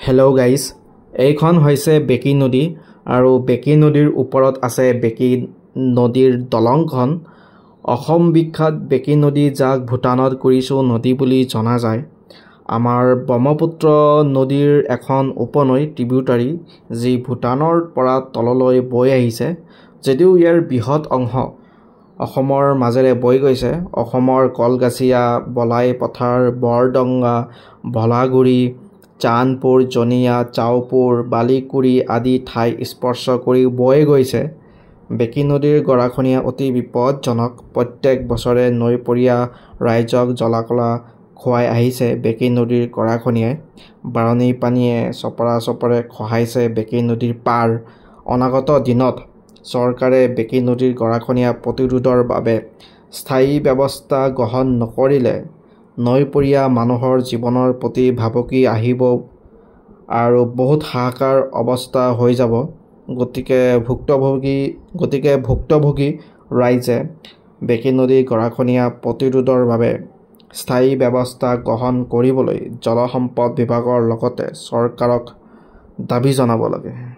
Hello' guys, এইখন হৈছে বেকী নদী আৰু বেকী নদীৰ ওপৰত আছে বেকী নদীৰ দলংখন। অসম বিখ্যাত বেকী নদী, যাক ভূটানত কুৰিচু নদী বুলি জনা যায়। আমাৰ ব্ৰহ্মপুত্ৰ নদীৰ এখন উপনৈ ট্ৰিবিউটাৰী, যি ভূটানৰ পৰা তললৈ বৈ আহিছে। যদিও ইয়াৰ বৃহৎ অংশ অসমৰ মাজেৰে বৈ গৈছে, অসমৰ কলগাছিয়া, বলাই পথাৰ, বৰডংগা, ভলাগুৰি, চান্দপুৰ, জনিয়া, চাউপুৰ, বালিকুৰি আদি ঠাই স্পৰ্শ কৰি বৈ গৈছে। বেকী নদীৰ গৰাখহনীয়া অতি বিপদজনক। প্ৰত্যেক বছৰে নৈপৰীয়া ৰাইজক জ্বলা-কলা খুৱাই আহিছে বেকী নদীৰ গৰাখহনীয়াই। বাৰণি পানীয়ে চপৰে খহাইছে বেকী নদীৰ পাৰ। অনাগত দিনত চৰকাৰে বেকী নদীৰ গৰাখহনীয়া প্ৰতিৰোধৰ বাবে স্থায়ী ব্যৱস্থা গ্ৰহণ নকৰিলে নৈপৰীয়া মানুহৰ জীৱনৰ প্ৰতি ভাবুকি আহিব আৰু বহুত হাহাকাৰ অৱস্থা হৈ যাব। গতিকে ভুক্তভোগী ৰাইজে বেকী নদীৰ গৰাখহনীয়া প্ৰতিৰোধৰ বাবে স্থায়ী ব্যৱস্থা গ্ৰহণ কৰিবলৈ জলসম্পদ বিভাগৰ লগতে চৰকাৰক দাবী জনাব লাগে।